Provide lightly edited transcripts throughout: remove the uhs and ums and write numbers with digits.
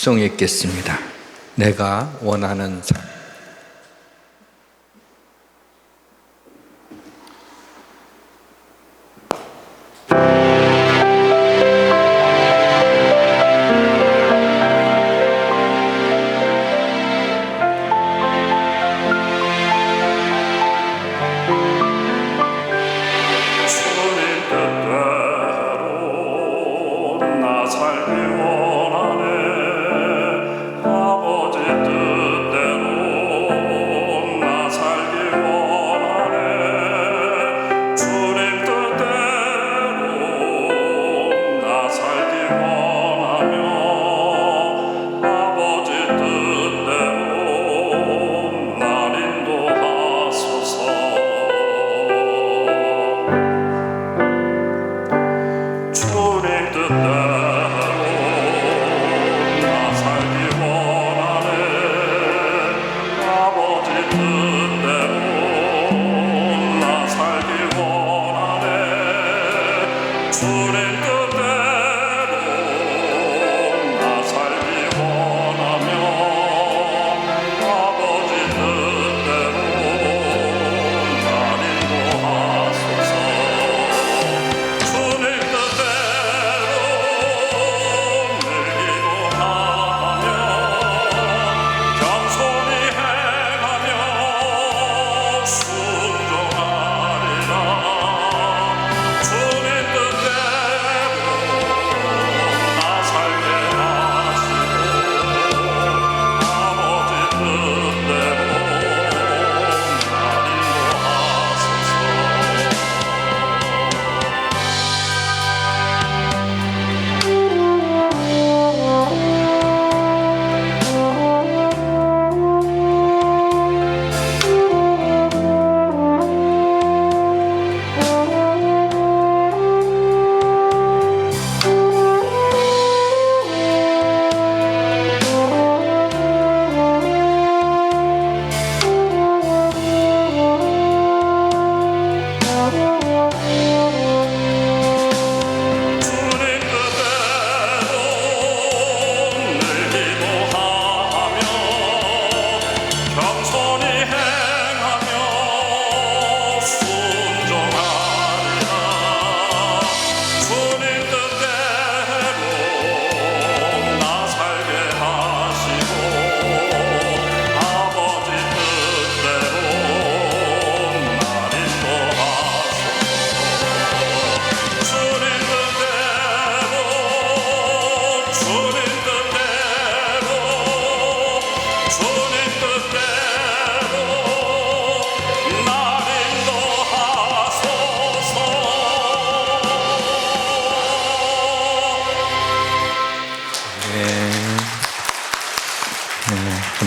합성했겠습니다. 내가 원하는 삶.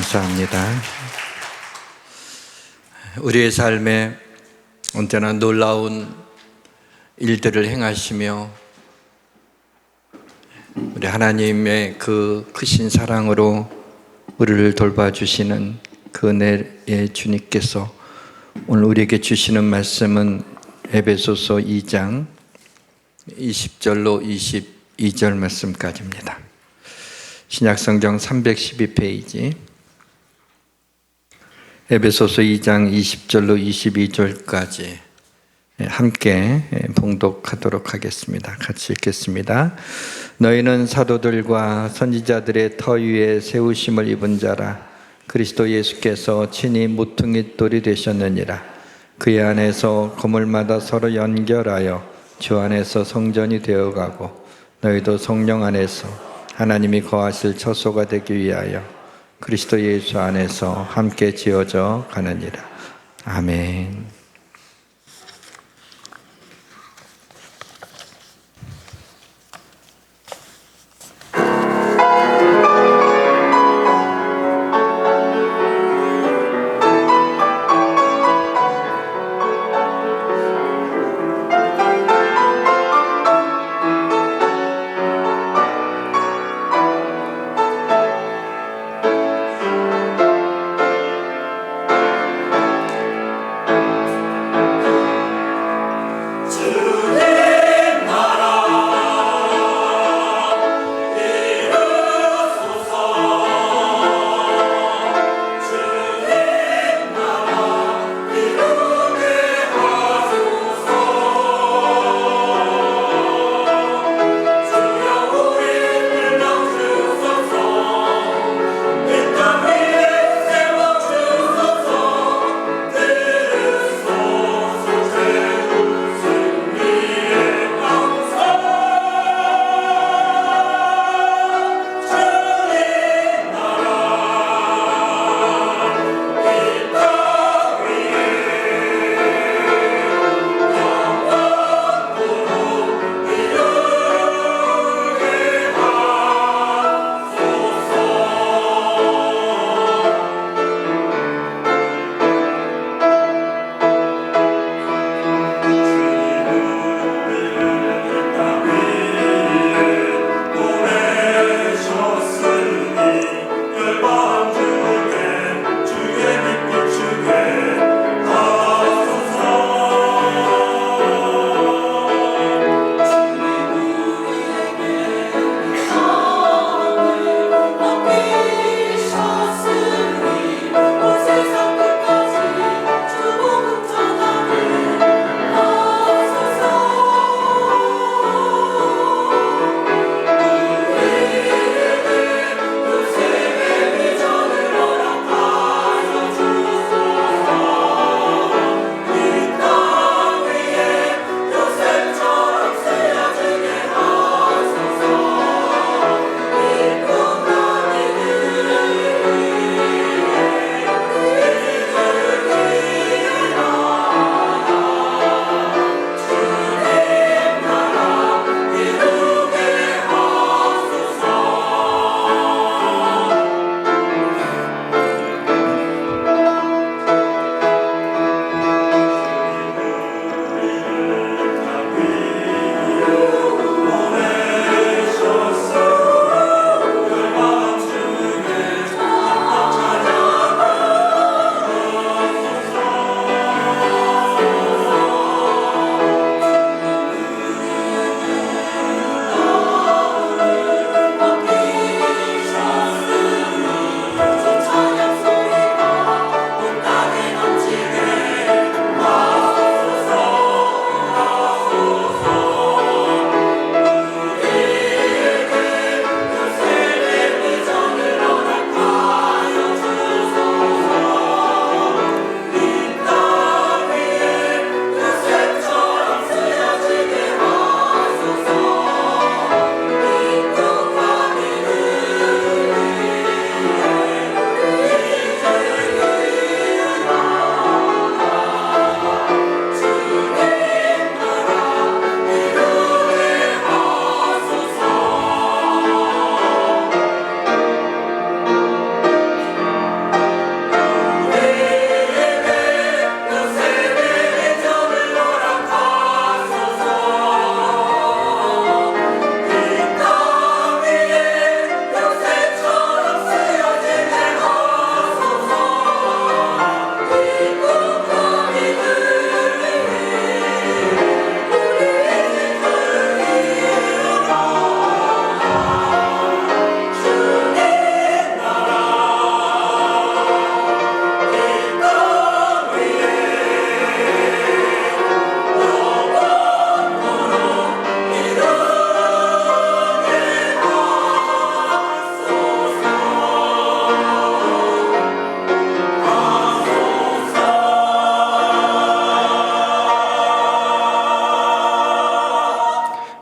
감사합니다. 우리의 삶에 언제나 놀라운 일들을 행하시며 우리 하나님의 그 크신 사랑으로 우리를 돌봐주시는 그 은혜의 주님께서 오늘 우리에게 주시는 말씀은 에베소서 2장 20절로 22절 말씀까지입니다. 신약성경 312페이지 에베소서 2장 20절로 22절까지 함께 봉독하도록 하겠습니다. 같이 읽겠습니다. 너희는 사도들과 선지자들의 터 위에 세우심을 입은 자라. 그리스도 예수께서 친히 모퉁이 돌이 되셨느니라. 그의 안에서 건물마다 서로 연결하여 주 안에서 성전이 되어가고 너희도 성령 안에서 하나님이 거하실 처소가 되기 위하여 그리스도 예수 안에서 함께 지어져 가느니라. 아멘.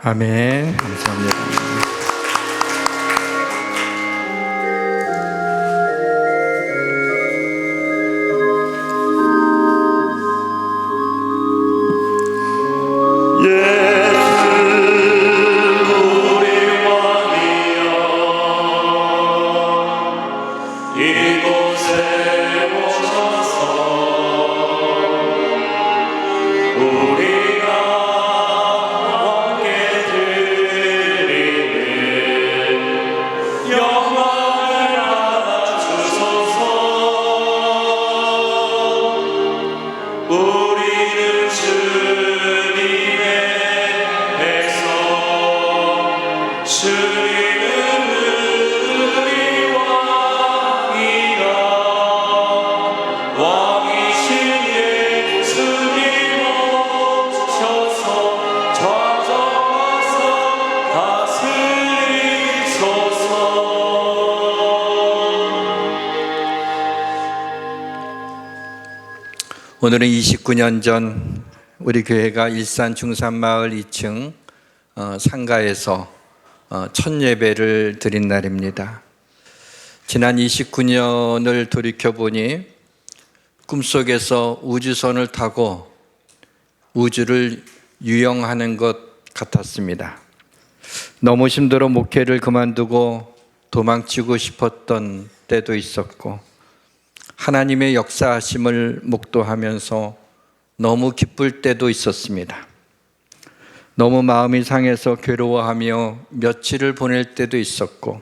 아멘. 감사합니다. 오늘은 29년 전 우리 교회가 일산 중산마을 2층 상가에서 첫 예배를 드린 날입니다. 지난 29년을 돌이켜보니 꿈속에서 우주선을 타고 우주를 유영하는 것 같았습니다. 너무 힘들어 목회를 그만두고 도망치고 싶었던 때도 있었고, 하나님의 역사하심을 목도하면서 너무 기쁠 때도 있었습니다. 너무 마음이 상해서 괴로워하며 며칠을 보낼 때도 있었고,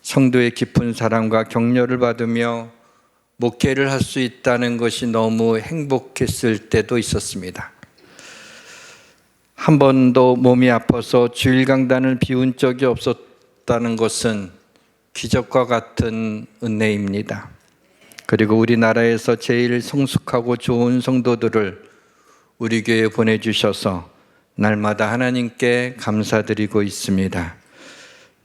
성도의 깊은 사랑과 격려를 받으며 목회를 할 수 있다는 것이 너무 행복했을 때도 있었습니다. 한 번도 몸이 아파서 주일 강단을 비운 적이 없었다는 것은 기적과 같은 은혜입니다. 그리고 우리나라에서 제일 성숙하고 좋은 성도들을 우리 교회에 보내주셔서 날마다 하나님께 감사드리고 있습니다.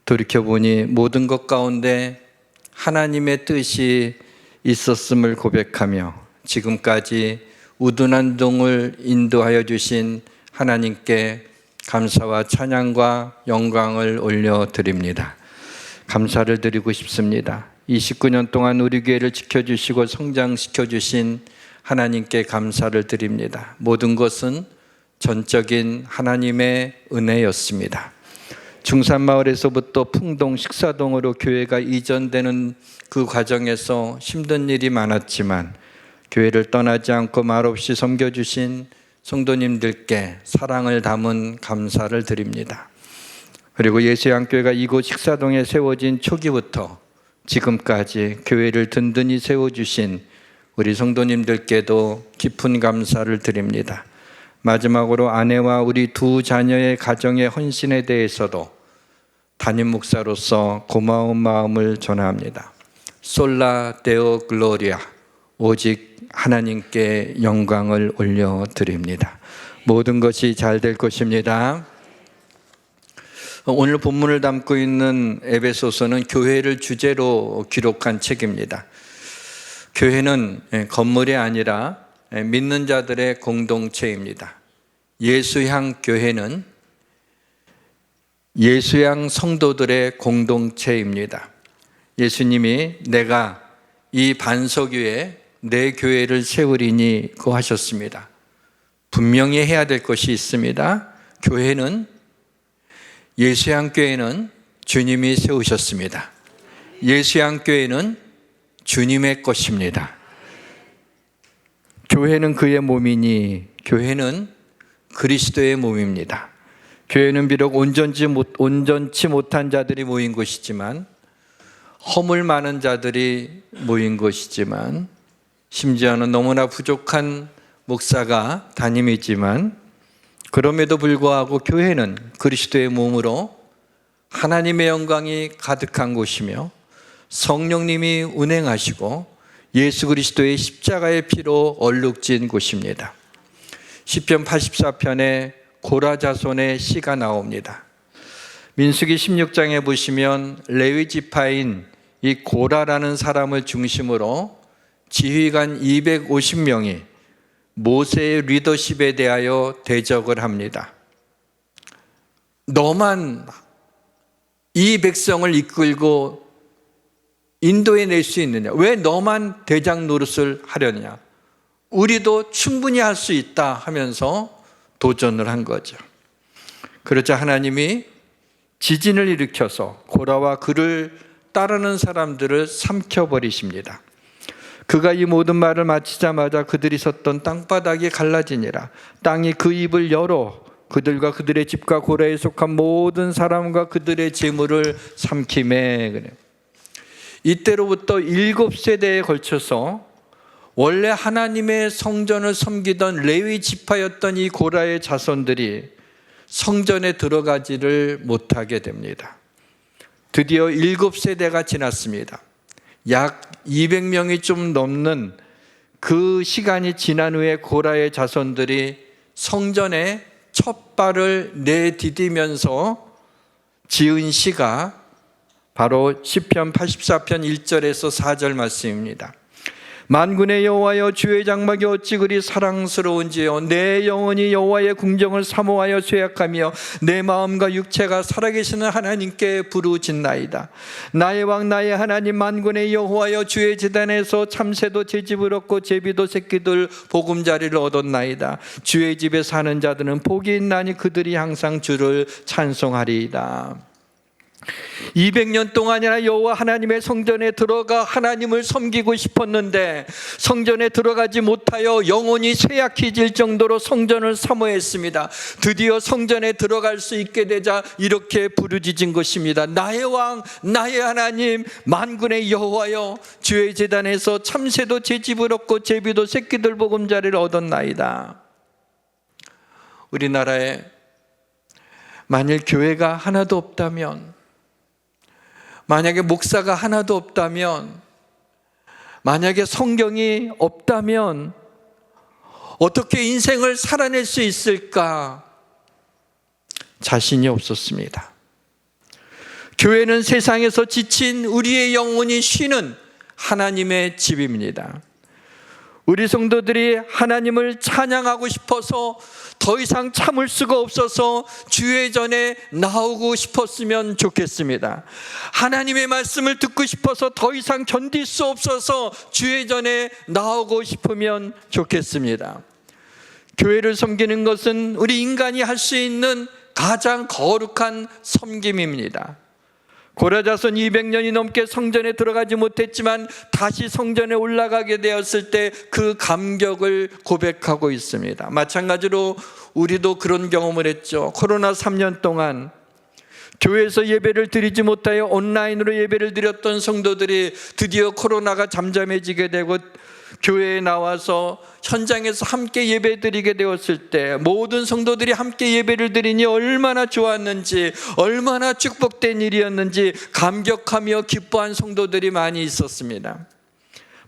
돌이켜보니 모든 것 가운데 하나님의 뜻이 있었음을 고백하며 지금까지 우둔한 동을 인도하여 주신 하나님께 감사와 찬양과 영광을 올려드립니다. 감사를 드리고 싶습니다. 29년 동안 우리 교회를 지켜주시고 성장시켜주신 하나님께 감사를 드립니다. 모든 것은 전적인 하나님의 은혜였습니다. 중산마을에서부터 풍동 식사동으로 교회가 이전되는 그 과정에서 힘든 일이 많았지만 교회를 떠나지 않고 말없이 섬겨주신 성도님들께 사랑을 담은 감사를 드립니다. 그리고 예수양교회가 이곳 식사동에 세워진 초기부터 지금까지 교회를 든든히 세워주신 우리 성도님들께도 깊은 감사를 드립니다. 마지막으로 아내와 우리 두 자녀의 가정의 헌신에 대해서도 담임 목사로서 고마운 마음을 전합니다. 솔라 데오 글로리아, 오직 하나님께 영광을 올려드립니다. 모든 것이 잘 될 것입니다. 오늘 본문을 담고 있는 에베소서는 교회를 주제로 기록한 책입니다. 교회는 건물이 아니라 믿는 자들의 공동체입니다. 예수향 교회는 예수향 성도들의 공동체입니다. 예수님이 내가 이 반석 위에 내 교회를 세우리니 고 하셨습니다. 분명히 해야 될 것이 있습니다. 교회는 예수향교회는 주님이 세우셨습니다. 예수향교회는 주님의 것입니다. 교회는 그의 몸이니 교회는 그리스도의 몸입니다. 교회는 비록 온전치 못한 자들이 모인 곳이지만, 허물 많은 자들이 모인 곳이지만, 심지어는 너무나 부족한 목사가 담임이지만, 그럼에도 불구하고 교회는 그리스도의 몸으로 하나님의 영광이 가득한 곳이며 성령님이 운행하시고 예수 그리스도의 십자가의 피로 얼룩진 곳입니다. 시편 84편에 고라 자손의 시가 나옵니다. 민수기 16장에 보시면 레위 지파인 이 고라라는 사람을 중심으로 지휘관 250명이 모세의 리더십에 대하여 대적을 합니다. 너만 이 백성을 이끌고 인도해 낼 수 있느냐? 왜 너만 대장 노릇을 하려냐? 우리도 충분히 할 수 있다 하면서 도전을 한 거죠. 그러자 하나님이 지진을 일으켜서 고라와 그를 따르는 사람들을 삼켜버리십니다. 그가 이 모든 말을 마치자마자 그들이 섰던 땅바닥이 갈라지니라. 땅이 그 입을 열어 그들과 그들의 집과 고라에 속한 모든 사람과 그들의 재물을 삼키매. 그래. 이때로부터 7세대에 걸쳐서 원래 하나님의 성전을 섬기던 레위 지파였던 이 고라의 자손들이 성전에 들어가지를 못하게 됩니다. 드디어 7세대가 지났습니다. 약 200명이 좀 넘는 그 시간이 지난 후에 고라의 자손들이 성전에 첫 발을 내디디면서 지은 시가 바로 시편 84편 1절에서 4절 말씀입니다. 만군의 여호와여, 주의 장막이 어찌 그리 사랑스러운지요. 내 영혼이 여호와의 궁정을 사모하여 쇠약하며 내 마음과 육체가 살아계시는 하나님께 부르짖나이다. 나의 왕 나의 하나님 만군의 여호와여, 주의 제단에서 참새도 제 집을 얻고 제비도 새끼들 보금자리를 얻었나이다. 주의 집에 사는 자들은 복이 있나니 그들이 항상 주를 찬송하리이다. 200년 동안이나 여호와 하나님의 성전에 들어가 하나님을 섬기고 싶었는데 성전에 들어가지 못하여 영혼이 쇠약해질 정도로 성전을 사모했습니다. 드디어 성전에 들어갈 수 있게 되자 이렇게 부르짖은 것입니다. 나의 왕 나의 하나님 만군의 여호와여, 주의 제단에서 참새도 제 집을 얻고 제비도 새끼들 보금자리를 얻었나이다. 우리나라에 만일 교회가 하나도 없다면, 만약에 목사가 하나도 없다면, 만약에 성경이 없다면 어떻게 인생을 살아낼 수 있을까? 자신이 없었습니다. 교회는 세상에서 지친 우리의 영혼이 쉬는 하나님의 집입니다. 우리 성도들이 하나님을 찬양하고 싶어서 더 이상 참을 수가 없어서 주의 전에 나오고 싶었으면 좋겠습니다. 하나님의 말씀을 듣고 싶어서 더 이상 견딜 수 없어서 주의 전에 나오고 싶으면 좋겠습니다. 교회를 섬기는 것은 우리 인간이 할 수 있는 가장 거룩한 섬김입니다. 고라 자손 200년이 넘게 성전에 들어가지 못했지만 다시 성전에 올라가게 되었을 때 그 감격을 고백하고 있습니다. 마찬가지로 우리도 그런 경험을 했죠. 코로나 3년 동안 교회에서 예배를 드리지 못하여 온라인으로 예배를 드렸던 성도들이 드디어 코로나가 잠잠해지게 되고 교회에 나와서 현장에서 함께 예배 드리게 되었을 때 모든 성도들이 함께 예배를 드리니 얼마나 좋았는지, 얼마나 축복된 일이었는지 감격하며 기뻐한 성도들이 많이 있었습니다.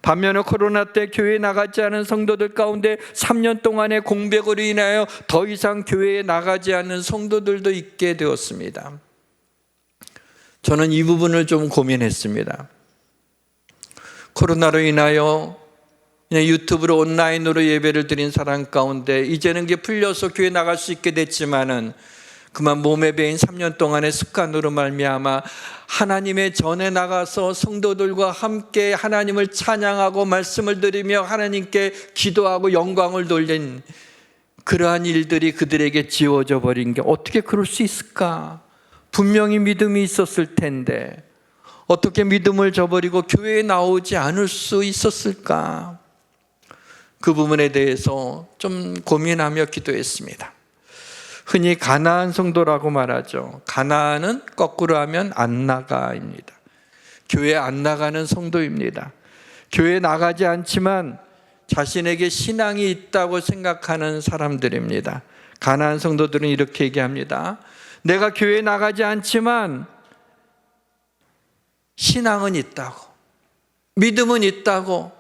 반면에 코로나 때 교회에 나가지 않은 성도들 가운데 3년 동안의 공백으로 인하여 더 이상 교회에 나가지 않는 성도들도 있게 되었습니다. 저는 이 부분을 좀 고민했습니다. 코로나로 인하여 그냥 유튜브로 온라인으로 예배를 드린 사람 가운데 이제는 이게 풀려서 교회 나갈 수 있게 됐지만은 그만 몸에 배인 3년 동안의 습관으로 말미암아 하나님의 전에 나가서 성도들과 함께 하나님을 찬양하고 말씀을 드리며 하나님께 기도하고 영광을 돌린 그러한 일들이 그들에게 지워져 버린 게 어떻게 그럴 수 있을까? 분명히 믿음이 있었을 텐데 어떻게 믿음을 저버리고 교회에 나오지 않을 수 있었을까? 그 부분에 대해서 좀 고민하며 기도했습니다. 흔히 가나안 성도라고 말하죠. 가나안은 거꾸로 하면 안 나가입니다. 교회 안 나가는 성도입니다. 교회 나가지 않지만 자신에게 신앙이 있다고 생각하는 사람들입니다. 가나안 성도들은 이렇게 얘기합니다. 내가 교회 나가지 않지만 신앙은 있다고, 믿음은 있다고,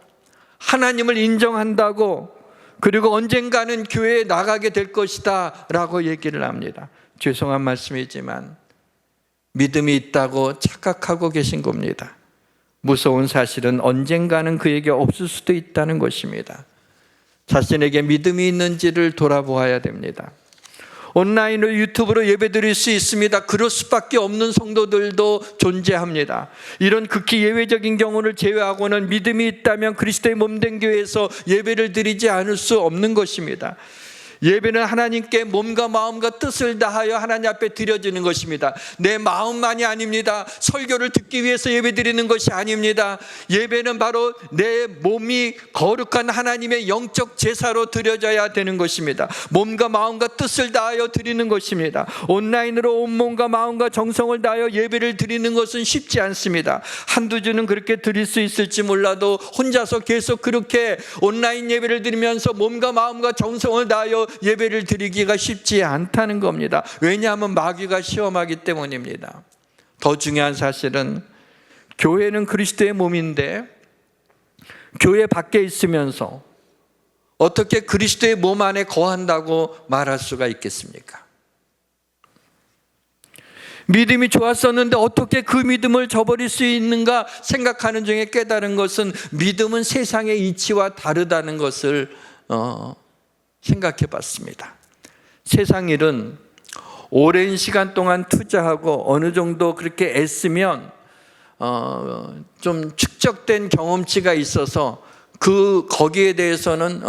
하나님을 인정한다고, 그리고 언젠가는 교회에 나가게 될 것이다 라고 얘기를 합니다. 죄송한 말씀이지만 믿음이 있다고 착각하고 계신 겁니다. 무서운 사실은 언젠가는 그에게 없을 수도 있다는 것입니다. 자신에게 믿음이 있는지를 돌아보아야 됩니다. 온라인으로 유튜브로 예배드릴 수 있습니다. 그럴 수밖에 없는 성도들도 존재합니다. 이런 극히 예외적인 경우를 제외하고는 믿음이 있다면 그리스도의 몸된 교회에서 예배를 드리지 않을 수 없는 것입니다. 예배는 하나님께 몸과 마음과 뜻을 다하여 하나님 앞에 드려지는 것입니다. 내 마음만이 아닙니다. 설교를 듣기 위해서 예배드리는 것이 아닙니다. 예배는 바로 내 몸이 거룩한 하나님의 영적 제사로 드려져야 되는 것입니다. 몸과 마음과 뜻을 다하여 드리는 것입니다. 온라인으로 온몸과 마음과 정성을 다하여 예배를 드리는 것은 쉽지 않습니다. 한두 주는 그렇게 드릴 수 있을지 몰라도 혼자서 계속 그렇게 온라인 예배를 드리면서 몸과 마음과 정성을 다하여 예배를 드리기가 쉽지 않다는 겁니다. 왜냐하면 마귀가 시험하기 때문입니다. 더 중요한 사실은 교회는 그리스도의 몸인데 교회 밖에 있으면서 어떻게 그리스도의 몸 안에 거한다고 말할 수가 있겠습니까? 믿음이 좋았었는데 어떻게 그 믿음을 저버릴 수 있는가 생각하는 중에 깨달은 것은 믿음은 세상의 이치와 다르다는 것을 생각해 봤습니다. 세상 일은 오랜 시간 동안 투자하고 어느 정도 그렇게 애쓰면 좀 축적된 경험치가 있어서 거기에 대해서는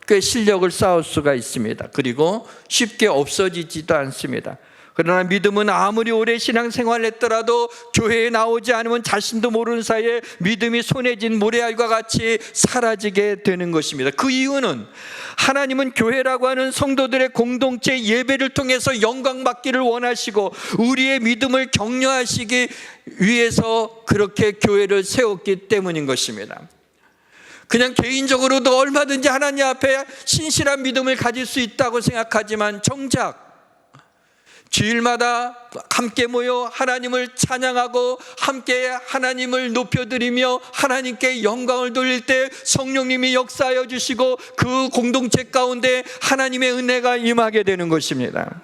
꽤 실력을 쌓을 수가 있습니다. 그리고 쉽게 없어지지도 않습니다. 그러나 믿음은 아무리 오래 신앙생활을 했더라도 교회에 나오지 않으면 자신도 모르는 사이에 믿음이 손에 쥔 모래알과 같이 사라지게 되는 것입니다. 그 이유는 하나님은 교회라고 하는 성도들의 공동체 예배를 통해서 영광받기를 원하시고 우리의 믿음을 격려하시기 위해서 그렇게 교회를 세웠기 때문인 것입니다. 그냥 개인적으로도 얼마든지 하나님 앞에 신실한 믿음을 가질 수 있다고 생각하지만 정작 주일마다 함께 모여 하나님을 찬양하고 함께 하나님을 높여드리며 하나님께 영광을 돌릴 때 성령님이 역사하여 주시고 그 공동체 가운데 하나님의 은혜가 임하게 되는 것입니다.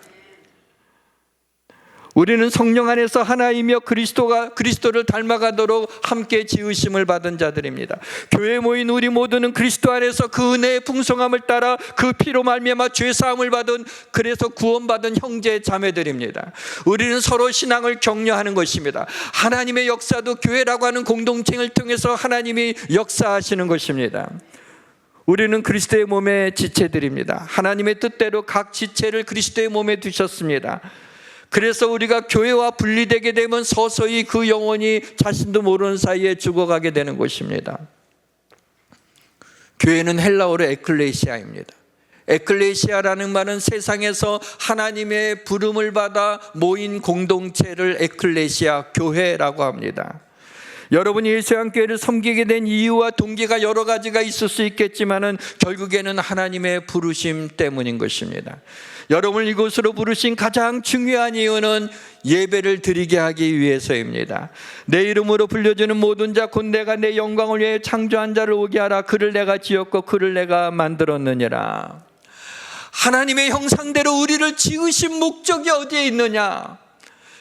우리는 성령 안에서 하나이며 그리스도를 닮아가도록 함께 지으심을 받은 자들입니다. 교회에 모인 우리 모두는 그리스도 안에서 그 은혜의 풍성함을 따라 그 피로 말미암아 죄 사함을 받은, 그래서 구원받은 형제 자매들입니다. 우리는 서로 신앙을 격려하는 것입니다. 하나님의 역사도 교회라고 하는 공동체를 통해서 하나님이 역사하시는 것입니다. 우리는 그리스도의 몸의 지체들입니다. 하나님의 뜻대로 각 지체를 그리스도의 몸에 두셨습니다. 그래서 우리가 교회와 분리되게 되면 서서히 그 영혼이 자신도 모르는 사이에 죽어가게 되는 것입니다. 교회는 헬라어로 에클레시아입니다. 에클레시아라는 말은 세상에서 하나님의 부름을 받아 모인 공동체를 에클레시아, 교회라고 합니다. 여러분이 예수님교회를 섬기게 된 이유와 동기가 여러 가지가 있을 수 있겠지만은 결국에는 하나님의 부르심 때문인 것입니다. 여러분을 이곳으로 부르신 가장 중요한 이유는 예배를 드리게 하기 위해서입니다. 내 이름으로 불려주는 모든 자 곧 내가 내 영광을 위해 창조한 자를 오게 하라. 그를 내가 지었고 그를 내가 만들었느니라. 하나님의 형상대로 우리를 지으신 목적이 어디에 있느냐?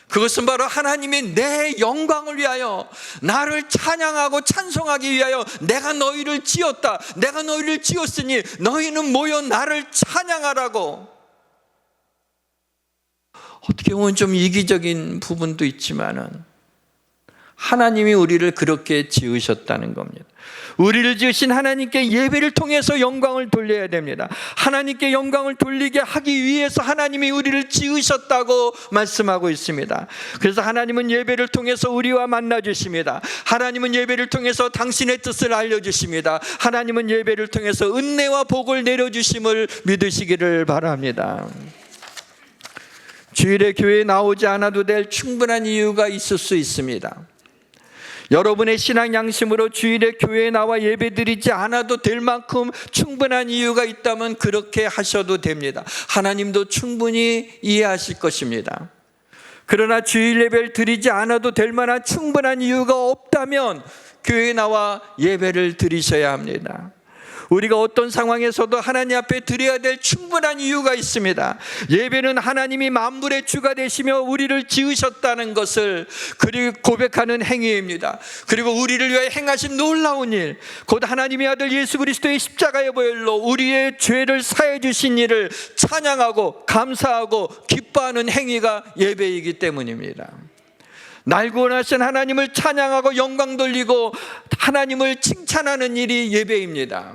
그것은 바로 하나님이 내 영광을 위하여 나를 찬양하고 찬송하기 위하여 내가 너희를 지었다. 내가 너희를 지었으니 너희는 모여 나를 찬양하라고. 어떻게 보면 좀 이기적인 부분도 있지만은 하나님이 우리를 그렇게 지으셨다는 겁니다. 우리를 지으신 하나님께 예배를 통해서 영광을 돌려야 됩니다. 하나님께 영광을 돌리게 하기 위해서 하나님이 우리를 지으셨다고 말씀하고 있습니다. 그래서 하나님은 예배를 통해서 우리와 만나 주십니다. 하나님은 예배를 통해서 당신의 뜻을 알려주십니다. 하나님은 예배를 통해서 은혜와 복을 내려주심을 믿으시기를 바랍니다. 주일에 교회에 나오지 않아도 될 충분한 이유가 있을 수 있습니다. 여러분의 신앙 양심으로 주일에 교회에 나와 예배드리지 않아도 될 만큼 충분한 이유가 있다면 그렇게 하셔도 됩니다. 하나님도 충분히 이해하실 것입니다. 그러나 주일 예배를 드리지 않아도 될 만한 충분한 이유가 없다면 교회에 나와 예배를 드리셔야 합니다. 우리가 어떤 상황에서도 하나님 앞에 드려야 될 충분한 이유가 있습니다. 예배는 하나님이 만물의 주가 되시며 우리를 지으셨다는 것을 그리고 고백하는 행위입니다. 그리고 우리를 위해 행하신 놀라운 일, 곧 하나님의 아들 예수 그리스도의 십자가의 보혈로 우리의 죄를 사해 주신 일을 찬양하고 감사하고 기뻐하는 행위가 예배이기 때문입니다. 날 구원하신 하나님을 찬양하고 영광 돌리고 하나님을 칭찬하는 일이 예배입니다.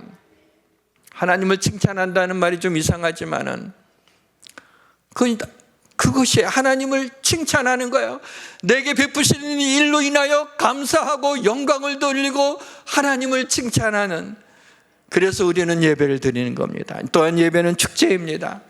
하나님을 칭찬한다는 말이 좀 이상하지만은 그것이 하나님을 칭찬하는 거예요. 내게 베푸시는 일로 인하여 감사하고 영광을 돌리고 하나님을 칭찬하는, 그래서 우리는 예배를 드리는 겁니다. 또한 예배는 축제입니다.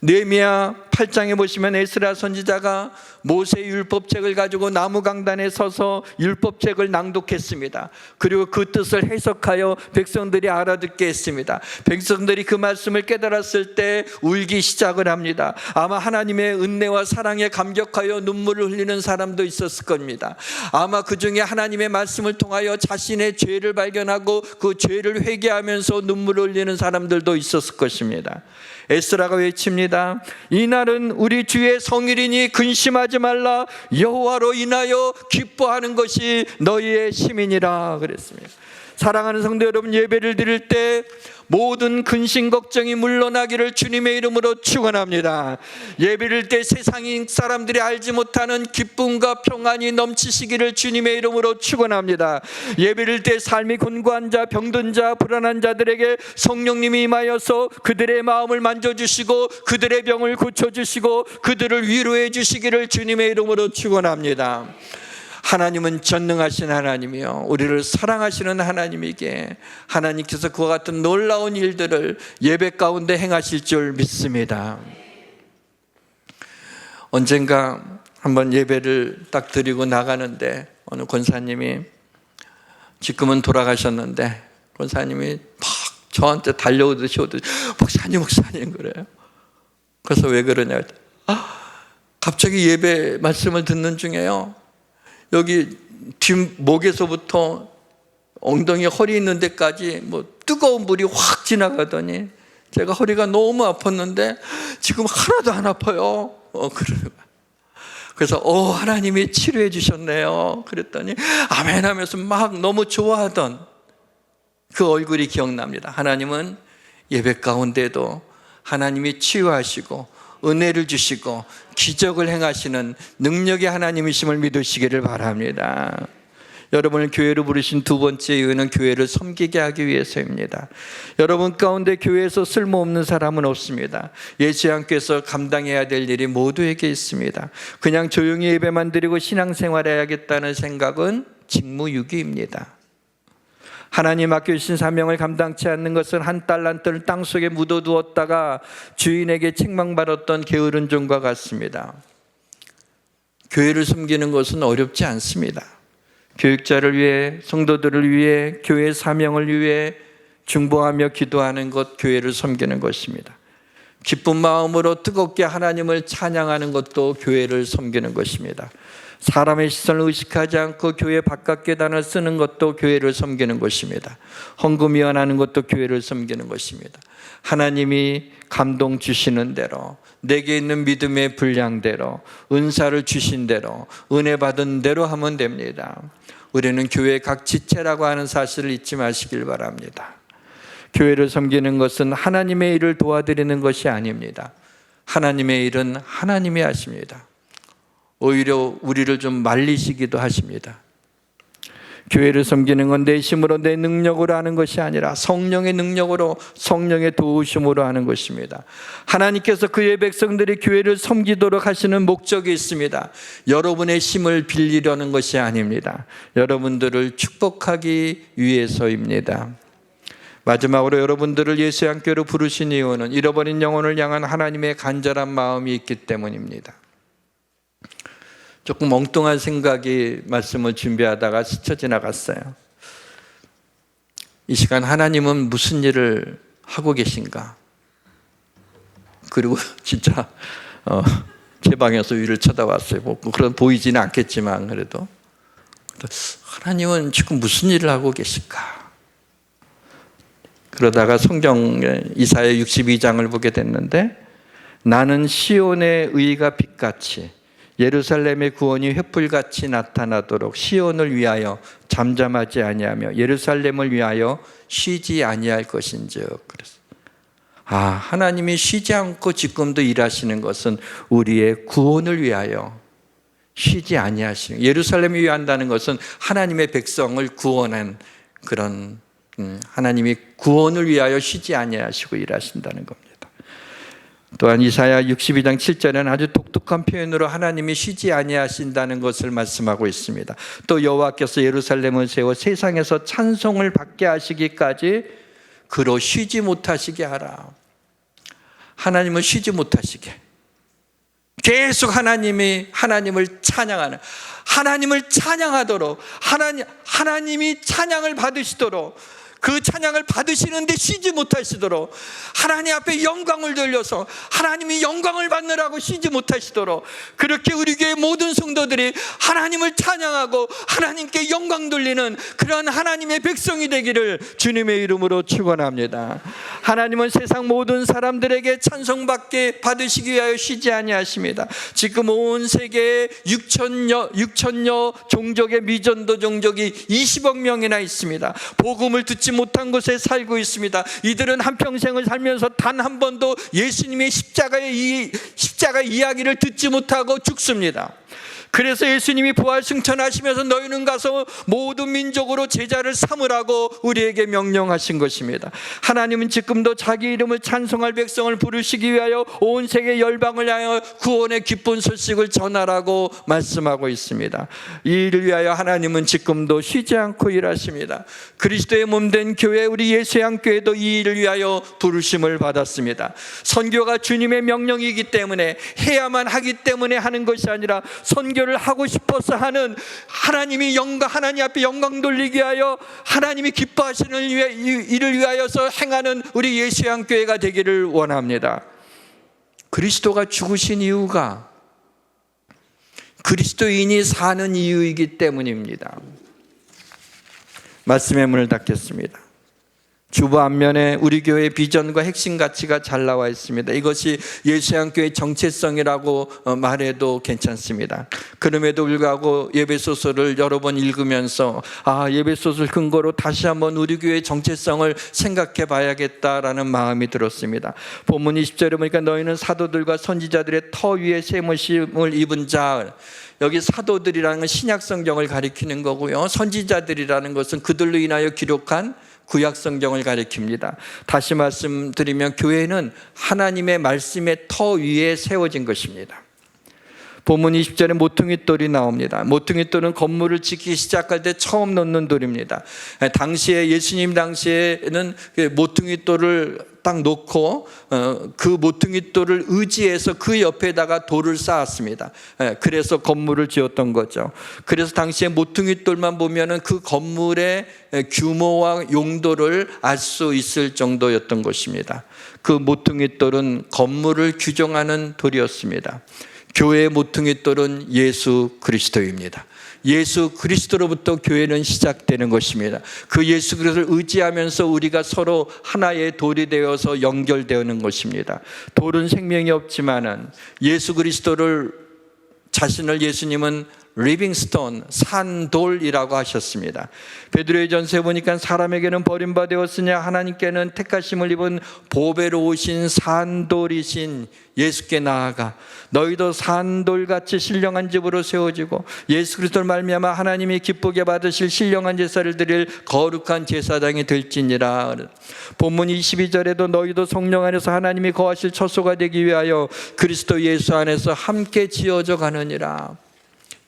느헤미야 8장에 보시면 에스라 선지자가 모세의 율법책을 가지고 나무 강단에 서서 율법책을 낭독했습니다. 그리고 그 뜻을 해석하여 백성들이 알아듣게 했습니다. 백성들이 그 말씀을 깨달았을 때 울기 시작을 합니다. 아마 하나님의 은혜와 사랑에 감격하여 눈물을 흘리는 사람도 있었을 겁니다. 아마 그 중에 하나님의 말씀을 통하여 자신의 죄를 발견하고 그 죄를 회개하면서 눈물을 흘리는 사람들도 있었을 것입니다. 에스라가 외칩니다. 이날은 우리 주의 성일이니 근심하지 말라. 여호와로 인하여 기뻐하는 것이 너희의 시민이라 그랬습니다. 사랑하는 성도 여러분, 예배를 드릴 때 모든 근심 걱정이 물러나기를 주님의 이름으로 축원합니다. 예배를 때 세상 사람들이 알지 못하는 기쁨과 평안이 넘치시기를 주님의 이름으로 축원합니다. 예배를 때 삶이 곤고한 자, 병든 자, 불안한 자들에게 성령님이 임하여서 그들의 마음을 만져주시고 그들의 병을 고쳐주시고 그들을 위로해 주시기를 주님의 이름으로 축원합니다. 하나님은 전능하신 하나님이요, 우리를 사랑하시는 하나님이기에 하나님께서 그와 같은 놀라운 일들을 예배 가운데 행하실 줄 믿습니다. 언젠가 한번 예배를 딱 드리고 나가는데 어느 권사님이, 지금은 돌아가셨는데 권사님이 막 저한테 달려오듯이 목사님 그래요. 그래서 왜 그러냐 했더니 갑자기 예배 말씀을 듣는 중에요, 여기 뒷목에서부터 엉덩이 허리 있는 데까지 뜨거운 물이 확 지나가더니 제가 허리가 너무 아팠는데 지금 하나도 안 아파요. 그래서 하나님이 치료해 주셨네요. 그랬더니 아멘 하면서 막 너무 좋아하던 그 얼굴이 기억납니다. 하나님은 예배 가운데도 하나님이 치유하시고 은혜를 주시고 기적을 행하시는 능력의 하나님이심을 믿으시기를 바랍니다. 여러분을 교회로 부르신 두 번째 이유는 교회를 섬기게 하기 위해서입니다. 여러분 가운데 교회에서 쓸모없는 사람은 없습니다. 예수님께서 감당해야 될 일이 모두에게 있습니다. 그냥 조용히 예배만 드리고 신앙생활해야겠다는 생각은 직무유기입니다. 하나님 맡겨주신 사명을 감당치 않는 것은 한 달란트를 땅속에 묻어두었다가 주인에게 책망받았던 게으른 종과 같습니다. 교회를 섬기는 것은 어렵지 않습니다. 교육자를 위해, 성도들을 위해, 교회 사명을 위해 중보하며 기도하는 것, 교회를 섬기는 것입니다. 기쁜 마음으로 뜨겁게 하나님을 찬양하는 것도 교회를 섬기는 것입니다. 사람의 시선을 의식하지 않고 교회 바깥 계단을 쓰는 것도 교회를 섬기는 것입니다. 헌금위원하는 것도 교회를 섬기는 것입니다. 하나님이 감동 주시는 대로, 내게 있는 믿음의 분량대로, 은사를 주신 대로, 은혜 받은 대로 하면 됩니다. 우리는 교회 각 지체라고 하는 사실을 잊지 마시길 바랍니다. 교회를 섬기는 것은 하나님의 일을 도와드리는 것이 아닙니다. 하나님의 일은 하나님이 하십니다. 오히려 우리를 좀 말리시기도 하십니다. 교회를 섬기는 건 내 힘으로, 내 능력으로 하는 것이 아니라 성령의 능력으로, 성령의 도우심으로 하는 것입니다. 하나님께서 그의 백성들이 교회를 섬기도록 하시는 목적이 있습니다. 여러분의 힘을 빌리려는 것이 아닙니다. 여러분들을 축복하기 위해서입니다. 마지막으로 여러분들을 예수의 함께로 부르신 이유는 잃어버린 영혼을 향한 하나님의 간절한 마음이 있기 때문입니다. 조금 엉뚱한 생각이 말씀을 준비하다가 스쳐 지나갔어요. 이 시간 하나님은 무슨 일을 하고 계신가? 그리고 진짜 제 방에서 위를 쳐다봤어요. 그런 보이지는 않겠지만 그래도 하나님은 지금 무슨 일을 하고 계실까? 그러다가 성경 이사야 62장을 보게 됐는데, 나는 시온의 의가 빛같이 예루살렘의 구원이 횃불같이 나타나도록 시온을 위하여 잠잠하지 아니하며 예루살렘을 위하여 쉬지 아니할 것인즉. 그래서 하나님이 쉬지 않고 지금도 일하시는 것은 우리의 구원을 위하여 쉬지 아니하시는, 예루살렘을 위한다는 것은 하나님의 백성을 구원한 그런, 하나님이 구원을 위하여 쉬지 아니하시고 일하신다는 겁니다. 또한 이사야 62장 7절에는 아주 독특한 표현으로 하나님이 쉬지 아니하신다는 것을 말씀하고 있습니다. 또 여호와께서 예루살렘을 세워 세상에서 찬송을 받게 하시기까지 그로 쉬지 못하시게 하라. 하나님은 쉬지 못하시게, 계속 하나님을 찬양하는, 하나님을 찬양하도록, 하나님이 찬양을 받으시도록, 그 찬양을 받으시는데 쉬지 못하시도록, 하나님 앞에 영광을 돌려서 하나님이 영광을 받느라고 쉬지 못하시도록, 그렇게 우리 교회 모든 성도들이 하나님을 찬양하고 하나님께 영광 돌리는 그런 하나님의 백성이 되기를 주님의 이름으로 축원합니다. 하나님은 세상 모든 사람들에게 찬송받게 받으시기 위하여 쉬지 아니하십니다. 지금 온 세계에 6천여 종족의 미전도 종족이 20억 명이나 있습니다. 복음을 듣지 못한 곳에 살고 있습니다. 이들은 한평생을 살면서 단 한 번도 예수님의 십자가 이야기를 듣지 못하고 죽습니다. 그래서 예수님이 부활 승천하시면서 너희는 가서 모든 민족으로 제자를 삼으라고 우리에게 명령하신 것입니다. 하나님은 지금도 자기 이름을 찬송할 백성을 부르시기 위하여 온 세계 열방을 향하여 구원의 기쁜 소식을 전하라고 말씀하고 있습니다. 이 일을 위하여 하나님은 지금도 쉬지 않고 일하십니다. 그리스도의 몸된 교회, 우리 예수의 교회도 이 일을 위하여 부르심을 받았습니다. 선교가 주님의 명령이기 때문에, 해야만 하기 때문에 하는 것이 아니라 선교를 하고 싶어서 하는, 하나님이 하나님 앞에 영광 돌리기 위하여 하나님이 기뻐하시는 일을 위하여서 행하는 우리 예수의 교회가 되기를 원합니다. 그리스도가 죽으신 이유가 그리스도인이 사는 이유이기 때문입니다. 말씀의 문을 닫겠습니다. 주보 앞면에 우리 교회의 비전과 핵심 가치가 잘 나와 있습니다. 이것이 예수양교회의 정체성이라고 말해도 괜찮습니다. 그럼에도 불구하고 예배소설을 여러 번 읽으면서 예배소설 근거로 다시 한번 우리 교회의 정체성을 생각해 봐야겠다라는 마음이 들었습니다. 본문 20절에 보니까 너희는 사도들과 선지자들의 터 위에 세무심을 입은 자, 여기 사도들이라는 건 신약 성경을 가리키는 거고요, 선지자들이라는 것은 그들로 인하여 기록한 구약 성경을 가리킵니다. 다시 말씀드리면 교회는 하나님의 말씀의 터 위에 세워진 것입니다. 본문 20절에 모퉁이돌이 나옵니다. 모퉁이돌은 건물을 짓기 시작할 때 처음 놓는 돌입니다. 당시에, 예수님 당시에는 모퉁이돌을 딱 놓고 그 모퉁이돌을 의지해서 그 옆에다가 돌을 쌓았습니다. 그래서 건물을 지었던 거죠. 그래서 당시에 모퉁이돌만 보면은 그 건물의 규모와 용도를 알 수 있을 정도였던 것입니다. 그 모퉁이돌은 건물을 규정하는 돌이었습니다. 교회의 모퉁이돌은 예수 그리스도입니다. 예수 그리스도로부터 교회는 시작되는 것입니다. 그 예수 그리스도를 의지하면서 우리가 서로 하나의 돌이 되어서 연결되는 것입니다. 돌은 생명이 없지만은 예수 그리스도를, 자신을 예수님은 리빙스톤, 산돌이라고 하셨습니다. 베드로의 전서에 보니까 사람에게는 버림받아 되었으냐 하나님께는 택하심을 입은 보배로우신 산돌이신 예수께 나아가 너희도 산돌같이 신령한 집으로 세워지고 예수 그리스도를 말미암아 하나님이 기쁘게 받으실 신령한 제사를 드릴 거룩한 제사장이 될지니라. 본문 22절에도 너희도 성령 안에서 하나님이 거하실 처소가 되기 위하여 그리스도 예수 안에서 함께 지어져 가느니라.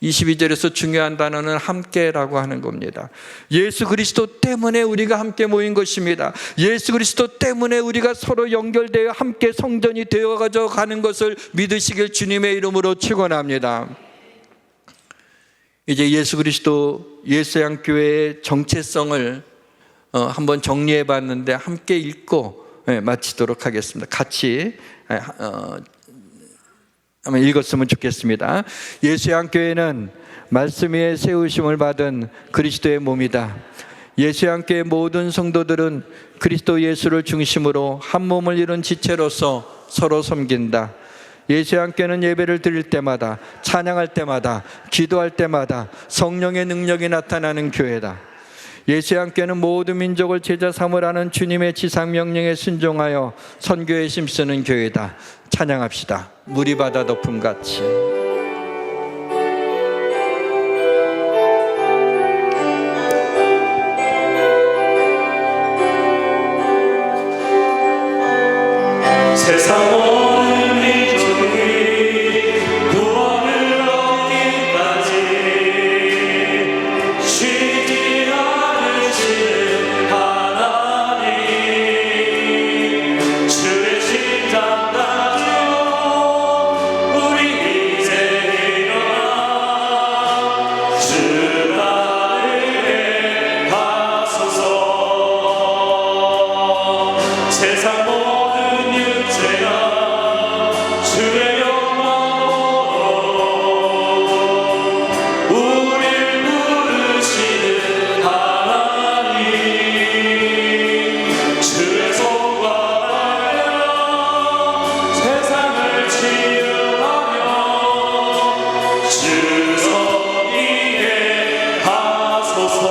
22절에서 중요한 단어는 함께라고 하는 겁니다. 예수 그리스도 때문에 우리가 함께 모인 것입니다. 예수 그리스도 때문에 우리가 서로 연결되어 함께 성전이 되어가져 가는 것을 믿으시길 주님의 이름으로 축원합니다. 이제 예수 그리스도 예수양교회의 정체성을 한번 정리해 봤는데 함께 읽고 마치도록 하겠습니다. 같이 한번 읽었으면 좋겠습니다. 예수의 교회는 말씀 위에 세우심을 받은 그리스도의 몸이다. 예수양교회 모든 성도들은 그리스도 예수를 중심으로 한 몸을 이룬 지체로서 서로 섬긴다. 예수양교회는 예배를 드릴 때마다, 찬양할 때마다, 기도할 때마다 성령의 능력이 나타나는 교회다. 예수양교회는 모든 민족을 제자 삼으라는 주님의 지상명령에 순종하여 선교에 힘쓰는 교회다. 찬양합시다. 물이 바다 덮음같이. 세상 모든 민족이 구원을 얻기까지 쉬지 않으시는 하나님, 주의 심장 가지고 우리 이제 일어나 주가 은혜 하소서. 세상 모든 육체가 주의 영광으로 우릴 부르시는 하나님, 주의 손과 달려 세상을 치유하며 주 섬기게 하소서.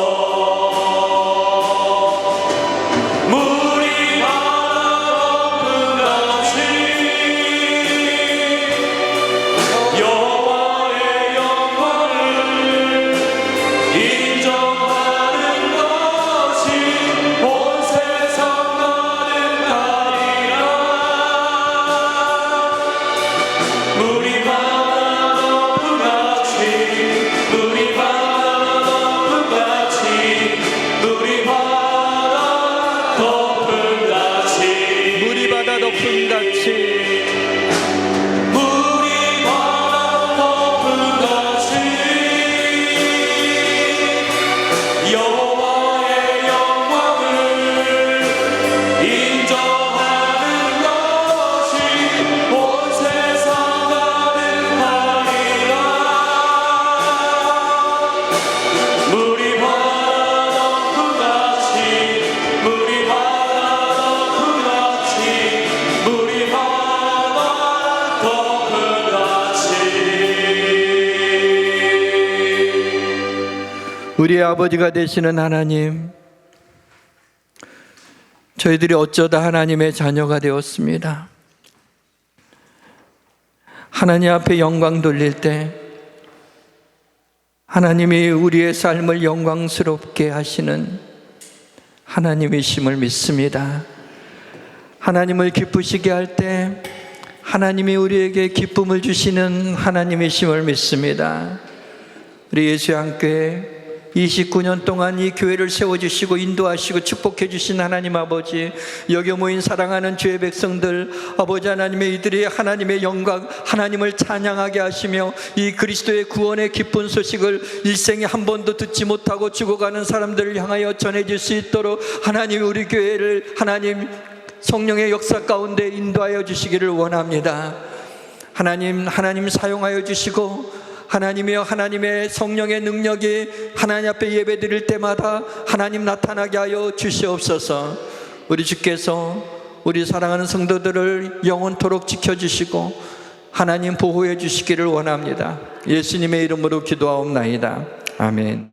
물이 바다같이 여호와의 영광을 인정하는 것이 온 세상 가득하리라. 물이 바다 덮음같이, 물이 바다 덮음같이, 물이 바다 덮음같이, 물이 바다 덮음같이. 물이 바다 덮음같이 여호와의 영광을 인정하는 것이 온 세상 가득하리라. 물이 바다 덮음같이, 물이 바다 덮음같이, 물이 바다 덮음같이. 우리의 아버지가 되시는 하나님, 저희들이 어쩌다 하나님의 자녀가 되었습니다. 하나님 앞에 영광 돌릴 때 하나님이 우리의 삶을 영광스럽게 하시는 하나님이심을 믿습니다. 하나님을 기쁘시게 할 때 하나님이 우리에게 기쁨을 주시는 하나님이심을 믿습니다. 우리 예수양교회 29년 동안 이 교회를 세워주시고 인도하시고 축복해 주신 하나님 아버지, 여기 모인 사랑하는 주의 백성들, 아버지 하나님의 이들이 하나님의 영광, 하나님을 찬양하게 하시며 이 그리스도의 구원의 기쁜 소식을 일생에 한 번도 듣지 못하고 죽어가는 사람들을 향하여 전해질 수 있도록 하나님 우리 교회를 하나님 성령의 역사 가운데 인도하여 주시기를 원합니다. 하나님 사용하여 주시고, 하나님이여, 하나님의 성령의 능력이 하나님 앞에 예배 드릴 때마다 하나님 나타나게 하여 주시옵소서. 우리 주께서 우리 사랑하는 성도들을 영원토록 지켜주시고 하나님 보호해 주시기를 원합니다. 예수님의 이름으로 기도하옵나이다. 아멘.